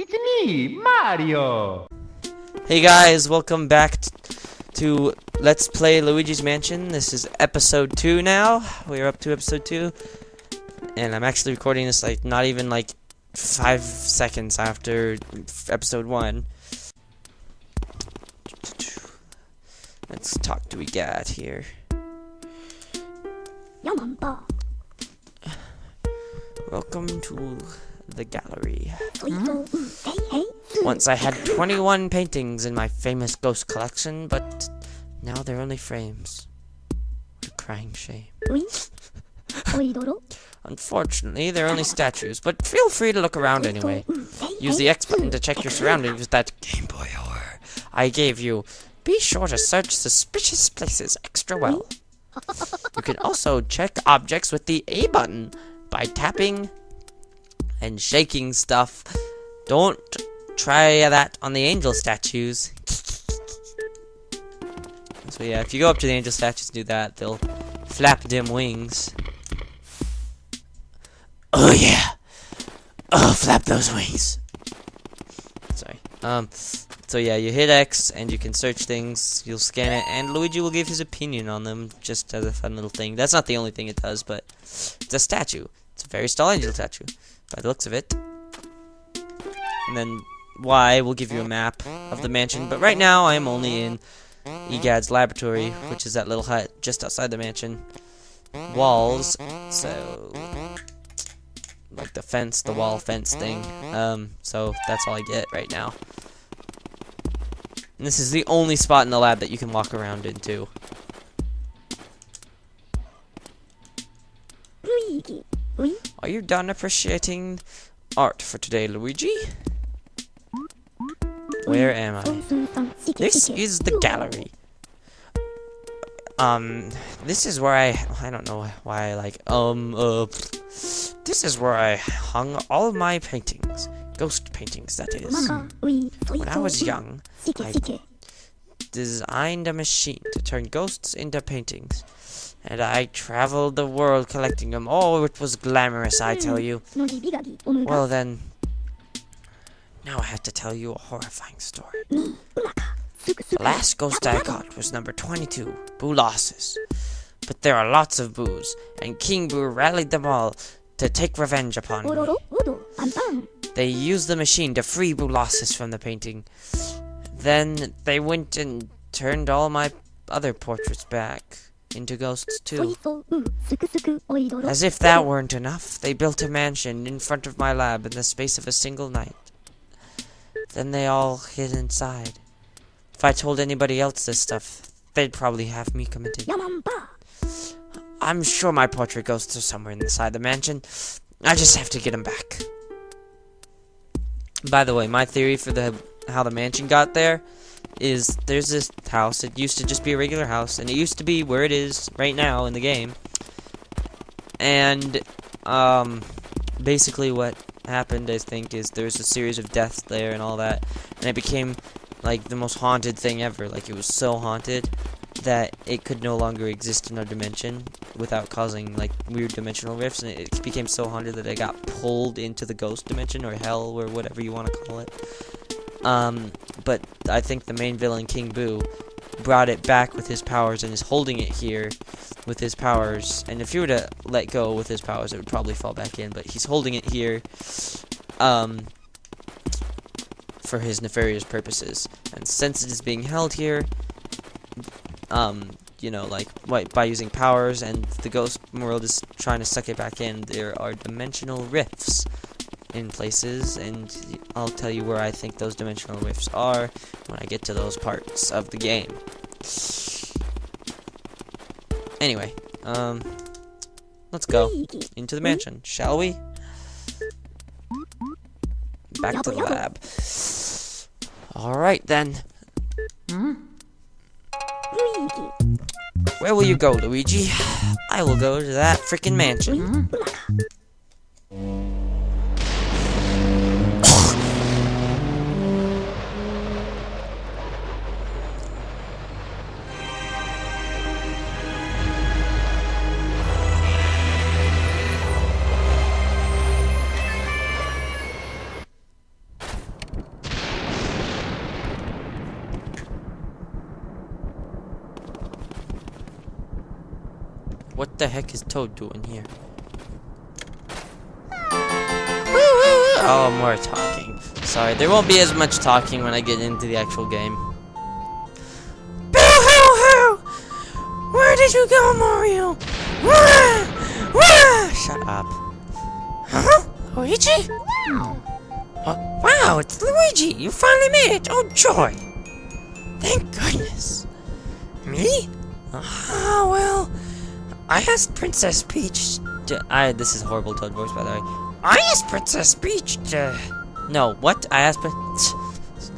It's me, Mario! Hey guys, welcome back to Let's Play Luigi's Mansion. This is episode 2 now. We're up to episode 2. And I'm actually recording this like not even like 5 seconds after episode 1. Let's talk to we got here. Welcome to the gallery. Once I had 21 paintings in my famous ghost collection, but now they're only frames. What a crying shame. Unfortunately, they're only statues, but feel free to look around anyway. Use the X button to check your surroundings with that Game Boy horror I gave you. Be sure to search suspicious places extra well. You can also check objects with the A button by tapping and shaking stuff. Don't try that on the angel statues. So yeah, if you go up to the angel statues and do that, they'll flap them wings. Oh yeah! Oh, flap those wings! Sorry. So yeah, you hit X and you can search things, you'll scan it, and Luigi will give his opinion on them, just as a fun little thing. That's not the only thing it does, but it's a statue. It's a very tall angel statue, by the looks of it. And then Y will give you a map of the mansion, but right now I am only in Egad's laboratory, which is that little hut just outside the mansion. Walls, so like the fence, the wall fence thing. So that's all I get right now. And this is the only spot in the lab that you can walk around into. Are you done appreciating art for today, Luigi? Where am I? This is the gallery. This is where I don't know why I like, this is where I hung all my paintings. Ghost paintings, that is. When I was young, I designed a machine to turn ghosts into paintings. And I traveled the world collecting them. Oh, it was glamorous, I tell you. Well then, now I have to tell you a horrifying story. The last ghost I got was number 22, Boo Losses. But there are lots of Boos, and King Boo rallied them all to take revenge upon me. They used the machine to free Boo Losses from the painting. Then they went and turned all my other portraits back into ghosts too. As if that weren't enough, they built a mansion in front of my lab in the space of a single night. Then they all hid inside. If I told anybody else this stuff, they'd probably have me committed. I'm sure my portrait ghosts are somewhere inside the mansion. I just have to get them back. By the way, my theory for how the mansion got there is there's this house. It used to just be a regular house, and it used to be where it is right now in the game. And basically what happened, I think, is there was a series of deaths there and all that, and it became like the most haunted thing ever. Like, it was so haunted that it could no longer exist in our dimension without causing like weird dimensional rifts, and it became so haunted that it got pulled into the ghost dimension, or hell, or whatever you want to call it. But I think the main villain, King Boo, brought it back with his powers and is holding it here with his powers. And if you were to let go with his powers, it would probably fall back in, but he's holding it here for his nefarious purposes. And since it is being held here, you know, like by using powers, and the ghost world is trying to suck it back in, there are dimensional rifts in places, and I'll tell you where I think those dimensional rifts are when I get to those parts of the game. Anyway, let's go into the mansion, shall we? Back to the lab. Alright then. Where will you go, Luigi? I will go to that frickin' mansion. What the heck is Toad doing here? Oh, more talking. Sorry, there won't be as much talking when I get into the actual game. Boo-hoo-hoo! Where did you go, Mario? Wah! Wah! Shut up. Huh? Luigi? Wow, it's Luigi! You finally made it! Oh, joy! Thank goodness. Me? Ah, well, I asked Princess Peach to... this is a horrible Toad voice, by the way. I asked Princess Peach to... No, what? I asked...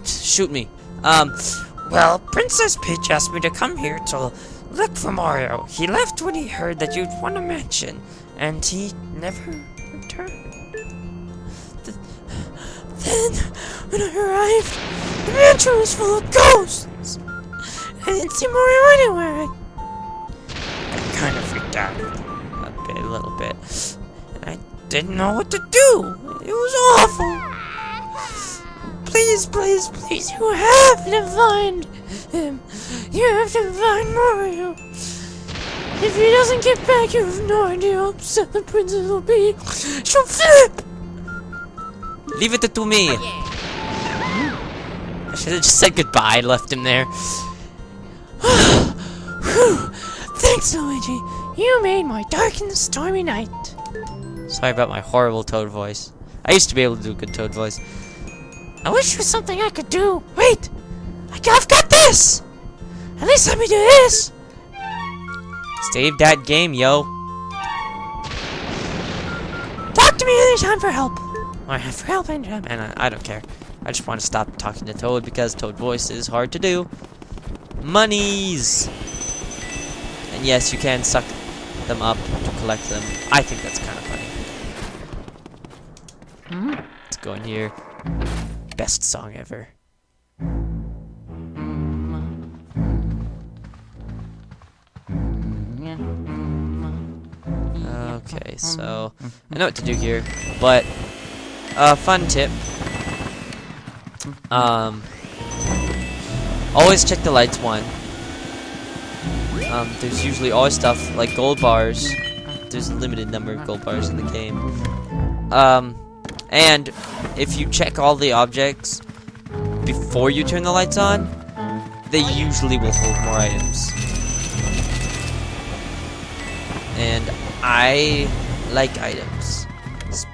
Shoot me. Well, Princess Peach asked me to come here to look for Mario. He left when he heard that you'd won a mansion, and he never returned. Then, when I arrived, the mansion was full of ghosts. I didn't see Mario anywhere. I kind of freaked out a little bit. And I didn't know what to do. It was awful. Please, please, please, you have to find him. You have to find Mario. If he doesn't get back, you have no idea how upset the princess will be. She'll flip. Leave it to me. I should have just said goodbye and left him there. Thanks, Luigi. You made my dark and stormy night. Sorry about my horrible Toad voice. I used to be able to do a good Toad voice. I wish there was something I could do. Wait! I've got this! At least let me do this! Save that game, yo. Talk to me anytime for help. Or for help anytime. And I don't care. I just want to stop talking to Toad because Toad voice is hard to do. Monies! And yes, you can suck them up to collect them. I think that's kind of funny. Let's go in here. Best song ever. Okay, so I know what to do here, but fun tip. Always check the lights one. There's usually always stuff like gold bars. There's a limited number of gold bars in the game. And if you check all the objects before you turn the lights on, they usually will hold more items. And I like items,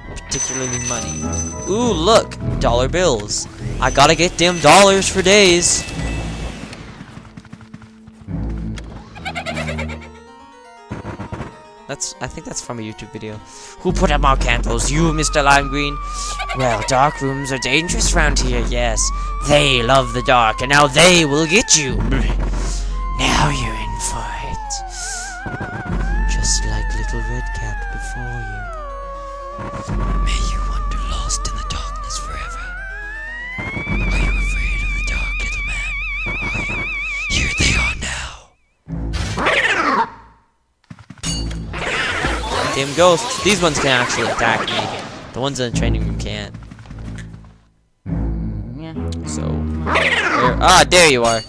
particularly money. Ooh, look, dollar bills. I gotta get them dollars for days. I think that's from a YouTube video. Who put up more candles? You, Mr. Lime Green? Well, dark rooms are dangerous around here, yes. They love the dark, and now they will get you. Now you're in for it. Just like Little Red Cap before you. May you wander lost in the darkness forever. Are you afraid of the dark, little man? Are you? Here they are now. Damn ghosts. These ones can actually attack me. The ones in the training room can't. So, there you are.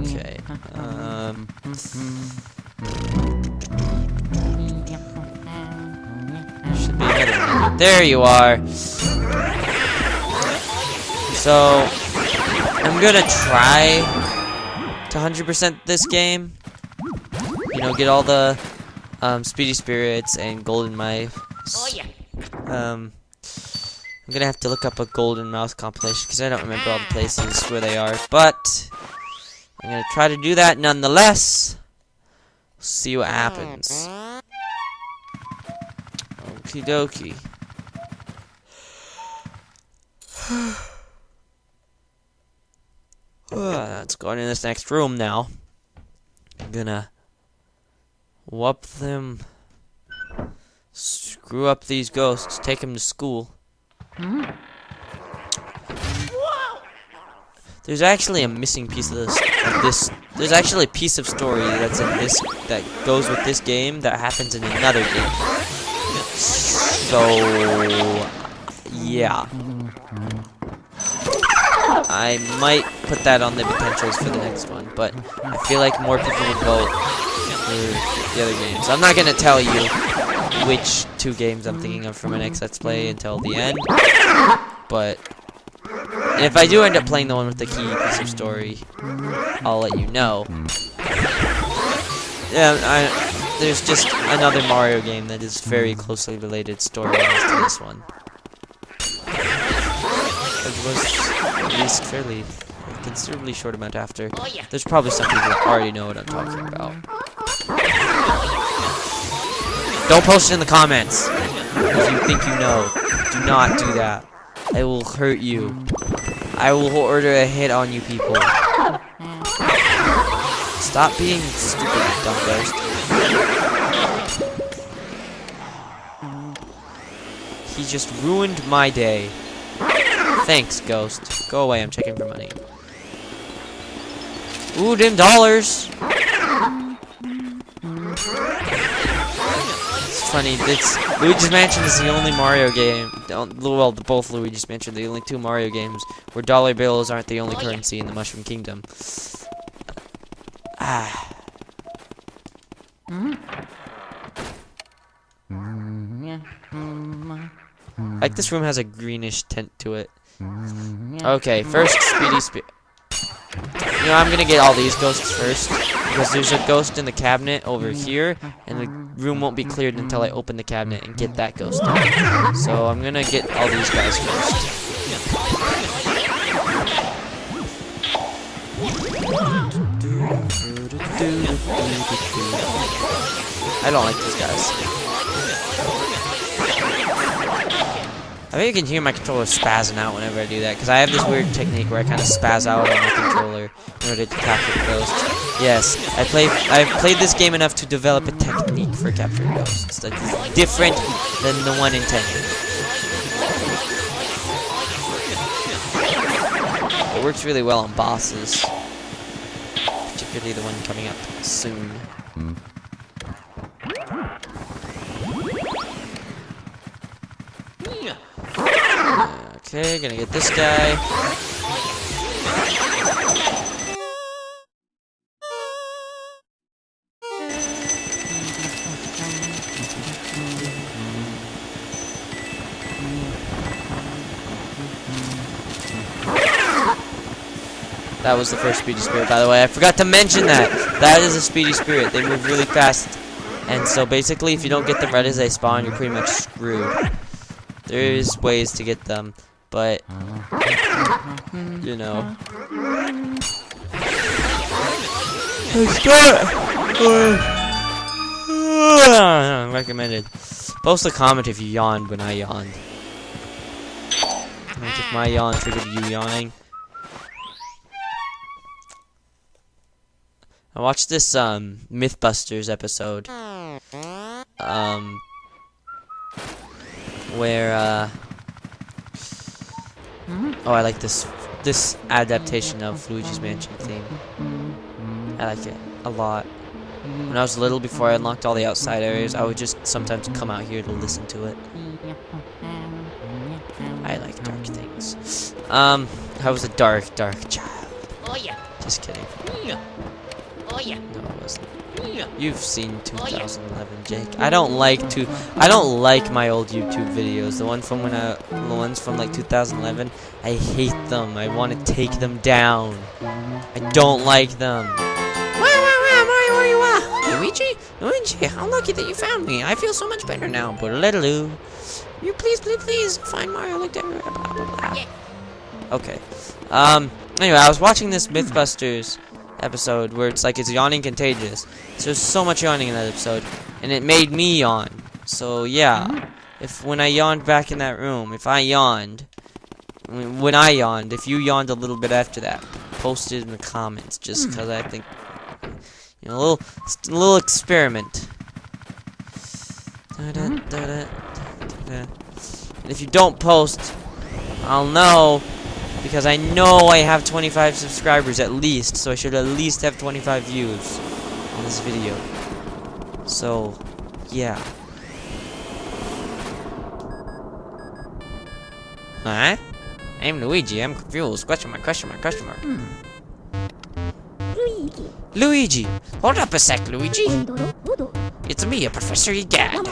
Okay. Should be another one. There you are. So, I'm gonna try to 100% this game. You know, get all the speedy spirits and golden mice. I'm gonna have to look up a golden mouse compilation because I don't remember all the places where they are, but I'm gonna try to do that nonetheless. See what happens. Okie dokie. Let's go into this next room now. I'm gonna whoop them, screw up these ghosts, take them to school. There's actually a missing piece of this. There's actually a piece of story that's in this that goes with this game that happens in another game. So yeah. I might put that on the potentials for the next one, but I feel like more people would vote for the other games. I'm not gonna tell you which 2 games I'm thinking of for my next Let's Play until the end, but if I do end up playing the one with the key piece of story, I'll let you know. Yeah, there's just another Mario game that is very closely related story-wise to this one. It was released fairly considerably short amount after. There's probably some people that already know what I'm talking about. Don't post it in the comments if you think you know. Do not do that. I will hurt you. I will order a hit on you people. Stop being stupid, you dumb ghost. He just ruined my day. Thanks, ghost. Go away, I'm checking for money. Ooh, them dollars! It's funny, Luigi's Mansion is the only Mario game, well, both Luigi's Mansion, the only 2 Mario games where dollar bills aren't the only currency in the Mushroom Kingdom. Like, this room has a greenish tint to it. Okay, first Speedy Spirit. You know, I'm gonna get all these ghosts first, because there's a ghost in the cabinet over here, and the room won't be cleared until I open the cabinet and get that ghost out. So I'm gonna get all these guys first. I don't like these guys. I think you can hear my controller spazzing out whenever I do that, because I have this weird technique where I kind of spaz out on my controller in order to capture the ghost. Yes, I've played this game enough to develop a technique for capturing ghosts that is different than the one intended. It works really well on bosses, particularly the one coming up soon. Okay, gonna get this guy. That was the first Speedy Spirit, by the way. I forgot to mention that. That is a Speedy Spirit. They move really fast. And so basically, if you don't get them right as they spawn, you're pretty much screwed. There's ways to get them, but you know. Recommended. Post a comment if you yawned when I yawned. Like if my yawn triggered you yawning. I watched this Mythbusters episode. Where oh, I like this adaptation of Luigi's Mansion theme. I like it a lot. When I was little, before I unlocked all the outside areas, I would just sometimes come out here to listen to it. I like dark things. I was a dark child. Oh yeah. Just kidding. Oh yeah. No, I wasn't. You've seen 2011, Jake. I don't like my old YouTube videos. The ones from like 2011. I hate them. I want to take them down. I don't like them. Mario, where you at? Luigi, how lucky that you found me. I feel so much better now. Boodle-diddle-oo. You please find Mario. Looked everywhere. Blah blah blah. Yeah. Okay. Anyway, I was watching this Mythbusters episode where it's like it's yawning contagious. So there's so much yawning in that episode, and it made me yawn. So yeah, when I yawned back in that room, if you yawned, if you yawned a little bit after that, post it in the comments, just because I think, you know, a little experiment. And if you don't post, I'll know. Because I know I have 25 subscribers at least, so I should at least have 25 views on this video. So, yeah. Huh? I'm Luigi. I'm confused. Question mark, question mark, question mark. Luigi! Hold up a sec, Luigi! It's me, Professor Egad.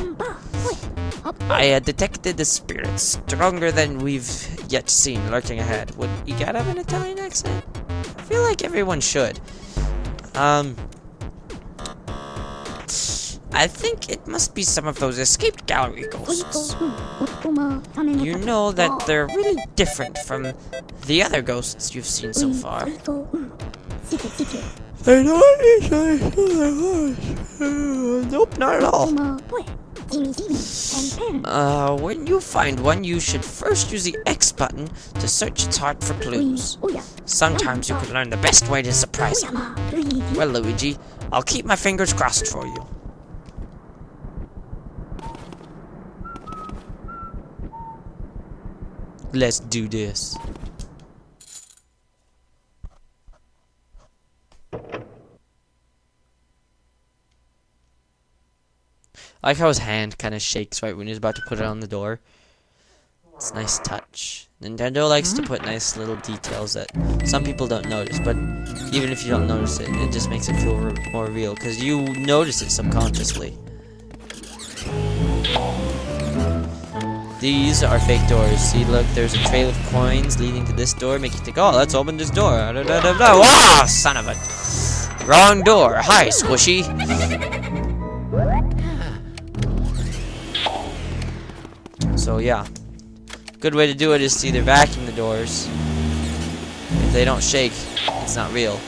I detected the spirits stronger than we've yet seen lurking ahead. Would Egad have an Italian accent? I feel like everyone should. I think it must be some of those escaped gallery ghosts. You know that they're really different from the other ghosts you've seen so far. Nope, not at all. When you find one, you should first use the X button to search its heart for clues. Sometimes you can learn the best way to surprise him. Well, Luigi, I'll keep my fingers crossed for you. Let's do this. I like how his hand kind of shakes right when he's about to put it on the door. It's a nice touch. Nintendo likes to put nice little details that some people don't notice, but even if you don't notice it, it just makes it feel more real, because you notice it subconsciously. These are fake doors. See, look, there's a trail of coins leading to this door. Make you think, oh, let's open this door. Wow, son of a... Wrong door. Hi, Squishy. So, yeah. Good way to do it is to either vacuum the doors. If they don't shake, it's not real.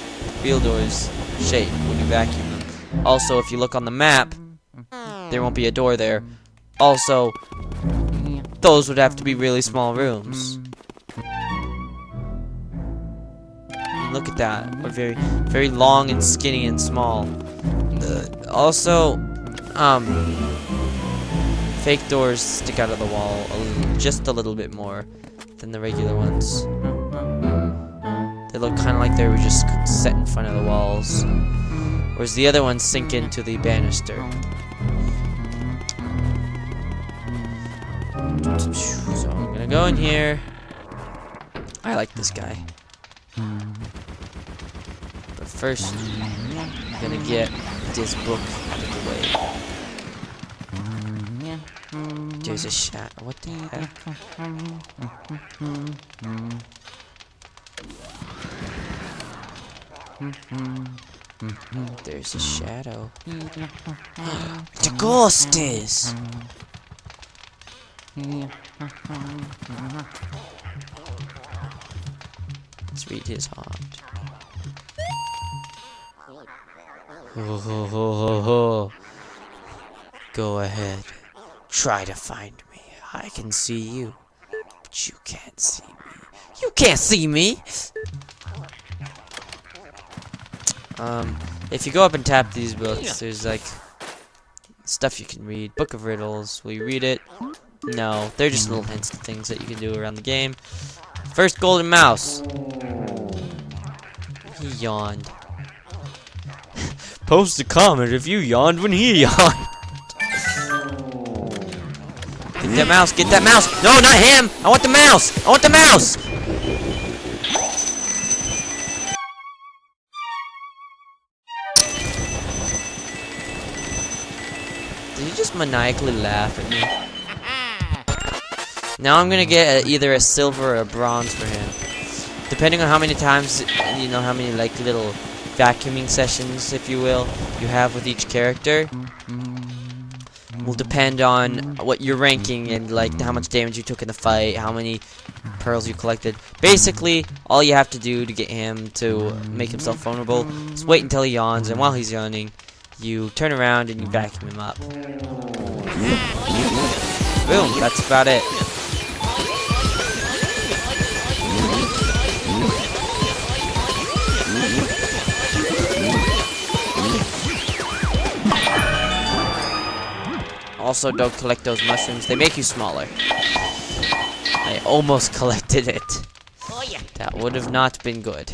Real doors shake when you vacuum them. Also, if you look on the map, there won't be a door there. Also, those would have to be really small rooms. Look at that. We're very, very long and skinny and small. Also, fake doors stick out of the wall just a little bit more than the regular ones. They look kind of like they were just set in front of the walls. Whereas the other ones sink into the banister. So I'm gonna go in here. I like this guy. But first, I'm gonna get this book out of the way. There's a shadow. What the heck? There's a shadow. The ghost is! Let's read his heart. Ho ho ho ho ho. Go ahead. Try to find me. I can see you. But you can't see me. You can't see me! If you go up and tap these books, there's like stuff you can read. Book of Riddles. Will you read it? No, they're just little hints to things that you can do around the game. First golden mouse. He yawned. Post a comment if you yawned when he yawned. Get that mouse, get that mouse! No, not him! I want the mouse! I want the mouse! Did he just maniacally laugh at me? Now I'm gonna get either a silver or a bronze for him. Depending on how many times, you know, how many like little vacuuming sessions, if you will, you have with each character. Will depend on what you're ranking and like how much damage you took in the fight, how many pearls you collected. Basically, all you have to do to get him to make himself vulnerable is wait until he yawns, and while he's yawning, you turn around and you vacuum him up. Boom, that's about it. Also, don't collect those mushrooms. They make you smaller. I almost collected it. That would have not been good.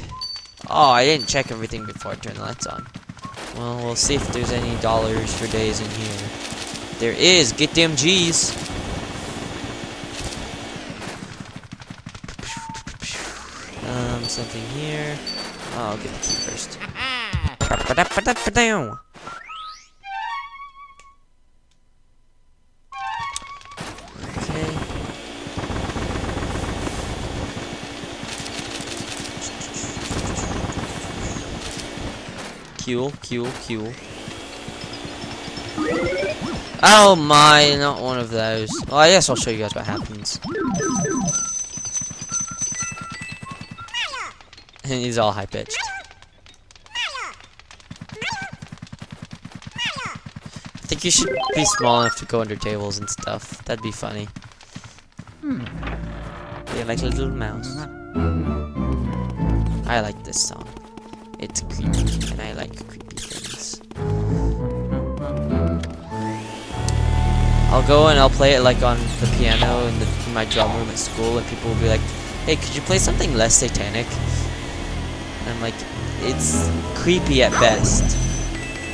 Oh, I didn't check everything before I turned the lights on. Well, we'll see if there's any dollars for days in here. There is. Get them G's. something here. Oh, I'll get the key first. Okay. Q. Oh my, not one of those. Well, I guess I'll show you guys what happens. And he's all high-pitched. I think you should be small enough to go under tables and stuff. That'd be funny. You're like a little mouse. I like this song. It's creepy, and I like creepy things. I'll go and I'll play it like on the piano in my drum room at school, and people will be like, "Hey, could you play something less satanic?" And I'm like, it's creepy at best,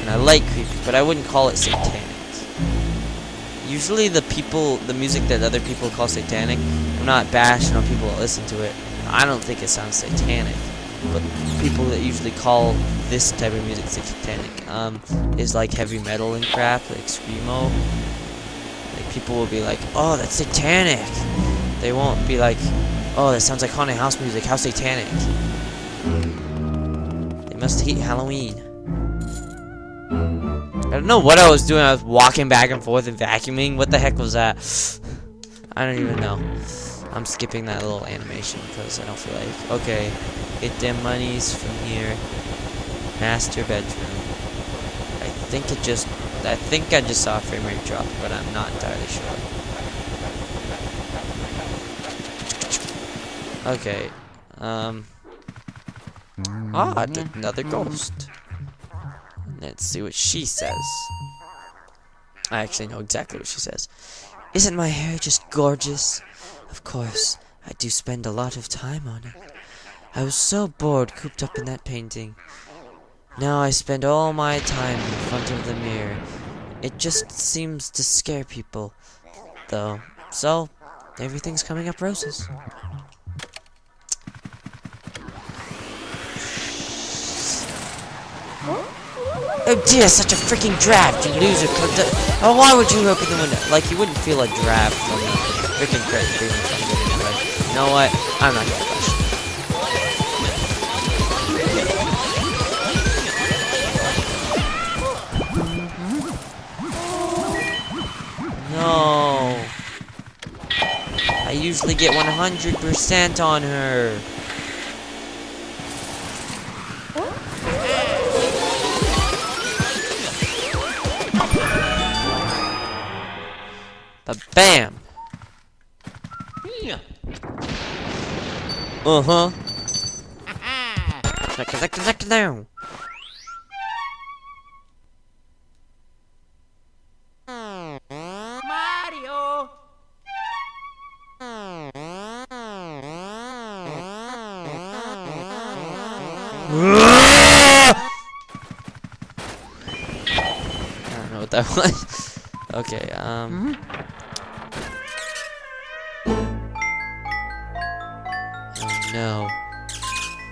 and I like creepy, but I wouldn't call it satanic. Usually the music that other people call satanic, I'm not bashing on people that listen to it. I don't think it sounds satanic, but people that usually call this type of music satanic is like heavy metal and crap, like screamo. Like people will be like, "Oh, that's satanic." They won't be like, "Oh, that sounds like haunted house music. How satanic?" They must hate Halloween. I don't know what I was doing. I was walking back and forth and vacuuming. What the heck was that? I don't even know. I'm skipping that little animation because I don't feel like. Okay, get them monies from here. Master bedroom. I think I just saw a frame rate drop, but I'm not entirely sure. Okay. Another ghost. Let's see what she says. I actually know exactly what she says. Isn't my hair just gorgeous? Of course, I do spend a lot of time on it. I was so bored cooped up in that painting. Now I spend all my time in front of the mirror. It just seems to scare people, though. So, everything's coming up roses. Oh dear, such a freaking draft, you loser. Oh, why would you open the window? Like, you wouldn't feel a draft from the freaking credit agreement. Like, you know what? I'm not gonna question. No. I usually get 100% on her. But bam! Uh-huh. Down. Mario! I don't know what that was. Okay, Oh no.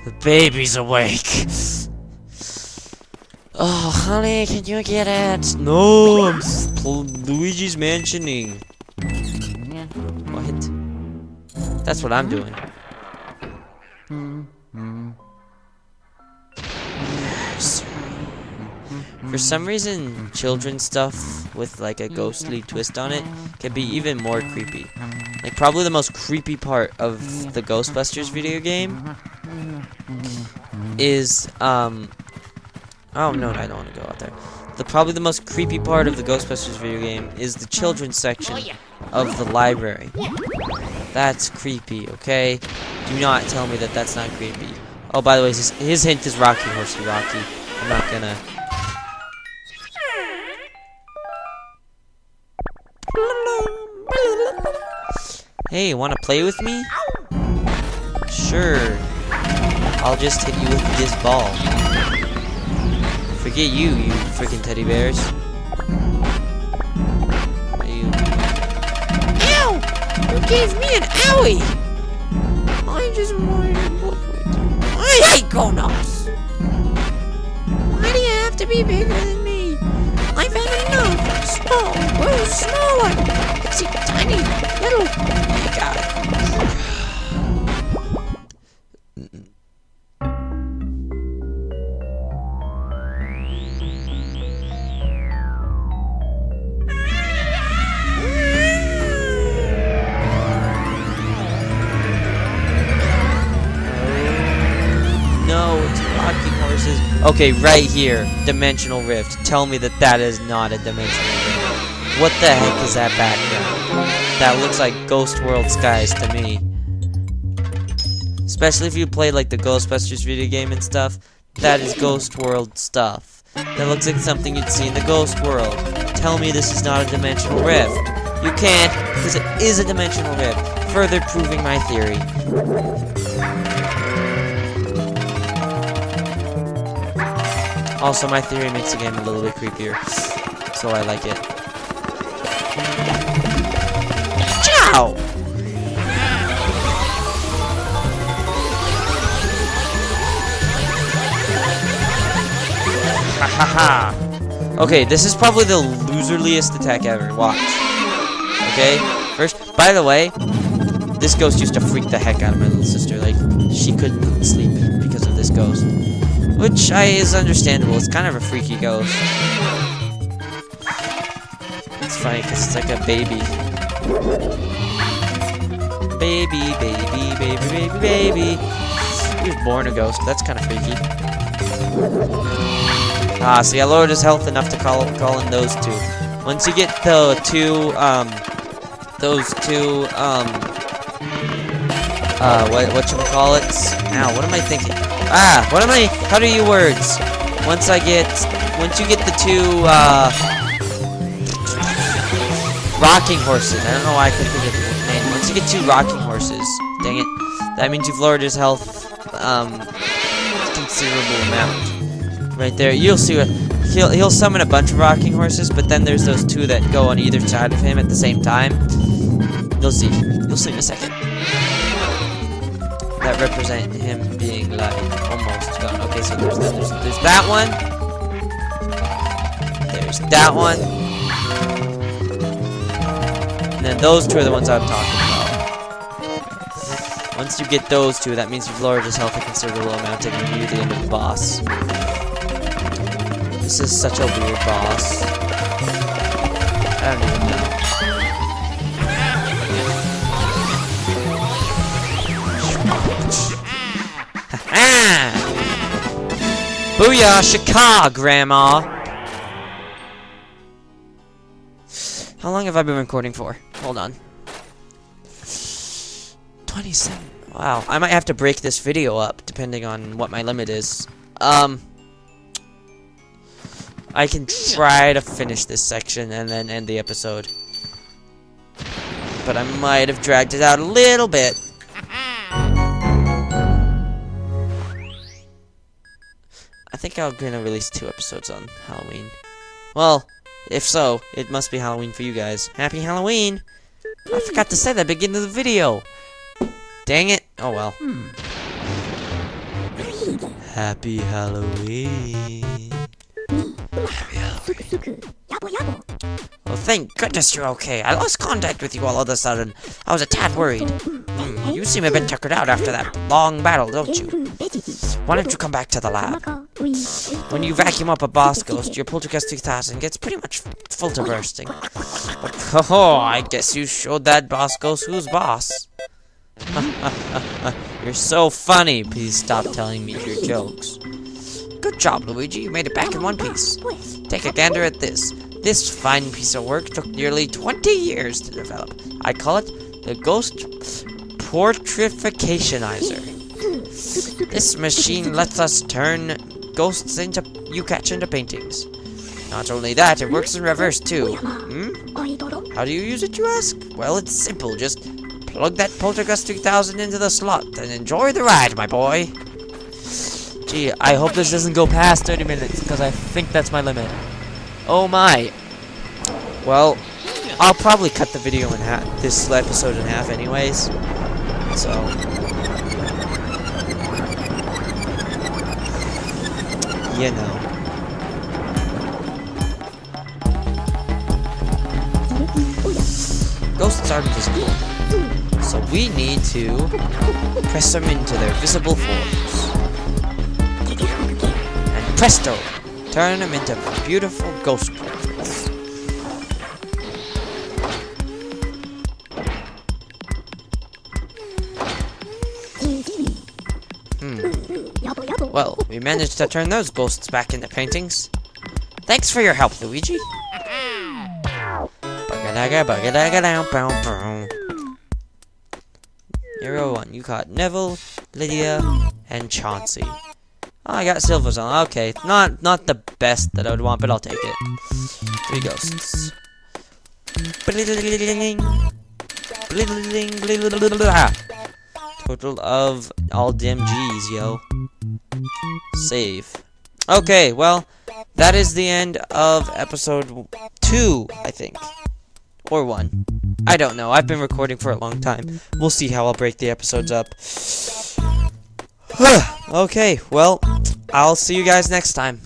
The baby's awake. Oh, honey, can you get it? No, I'm Luigi's mansioning. What? That's what I'm doing. For some reason, children's stuff with like a ghostly twist on it can be even more creepy. Like probably the most creepy part of the Ghostbusters video game is oh no, I don't want to go out there. Probably the most creepy part of the Ghostbusters video game is the children's section of the library. That's creepy, okay? Do not tell me that that's not creepy. Oh, by the way, his hint is Rocky Horsey Rocky. I'm not gonna. Hey, wanna play with me? Sure. I'll just hit you with this ball. Forget you freaking teddy bears. Ow! You gave me an owie! I just wanted to play with you. Konos. Why do you have to be bigger than me? I've had enough. Small. Where's a small one? Pixie, tiny, little. You got it. Okay, right here, dimensional rift. Tell me that that is not a dimensional rift. What the heck is that background? That looks like Ghost World skies to me. Especially if you played like the Ghostbusters video game and stuff. That is Ghost World stuff. That looks like something you'd see in the Ghost World. Tell me this is not a dimensional rift. You can't, because it is a dimensional rift. Further proving my theory. Also, my theory makes the game a little bit creepier, so I like it. Ciao! Ha ha ha! Okay, this is probably the loserliest attack ever. Watch. Okay? First, by the way, this ghost used to freak the heck out of my little sister. Like, she couldn't sleep because of this ghost. Which is understandable. It's kind of a freaky ghost. It's funny because it's like a baby. Baby, baby, baby, baby, baby. He was born a ghost. That's kind of freaky. Ah, see, I lowered his health enough to call in those two. Once you get the two, whatchamacallits? Ow, what am I thinking? Ah, how do you words? Once you get the two, rocking horses. I don't know why I couldn't think of the name. Once you get two rocking horses, dang it, that means you've lowered his health, considerable amount. Right there, you'll see what, he'll summon a bunch of rocking horses, but then there's those two that go on either side of him at the same time. You'll see in a second. That represent him being like almost gone. Okay, so there's that one. There's that one. And then those two are the ones I'm talking about. Once you get those two, that means you've lowered his health a considerable amount and you're near the end of the boss. This is such a weird boss. I don't even know. Booyah, Shaka, Grandma! How long have I been recording for? Hold on. 27. Wow, I might have to break this video up, depending on what my limit is. I can try to finish this section and then end the episode. But I might have dragged it out a little bit. I think I'm gonna release 2 episodes on Halloween. Well, if so, it must be Halloween for you guys. Happy Halloween! I forgot to say that at the beginning of the video! Dang it! Oh well. Happy Halloween! Happy Halloween. Oh, thank goodness you're okay. I lost contact with you all of a sudden. I was a tad worried. You seem a bit tuckered out after that long battle, don't you? Why don't you come back to the lab? When you vacuum up a boss ghost, your Poltergeist 3000 gets pretty much full to bursting. But, oh, I guess you showed that boss ghost who's boss. You're so funny. Please stop telling me your jokes. Good job, Luigi. You made it back in one piece. Take a gander at this. This fine piece of work took nearly 20 years to develop. I call it the Ghost Portrificationizer. This machine lets us turn ghosts into paintings. Not only that, it works in reverse too. How do you use it, you ask? Well, it's simple. Just plug that Poltergeist 3000 into the slot and enjoy the ride, my boy. Gee, I hope this doesn't go past 30 minutes, because I think that's my limit. Oh my. Well, I'll probably cut the video in half, this episode in half anyways. So. you know. Ghosts are invisible, so we need to press them into their visible forms. And presto! Turn them into beautiful ghost portraits. Well, we managed to turn those ghosts back into paintings. Thanks for your help, Luigi. Hero 1, you caught Neville, Lydia, and Chauncey. Oh, I got Silver's on. Okay, not the best that I would want, but I'll take it. 3 ghosts. Total of all dim G's, yo. Save. Okay, well, that is the end of episode 2, I think. Or 1. I don't know. I've been recording for a long time. We'll see how I'll break the episodes up. Okay, well, I'll see you guys next time.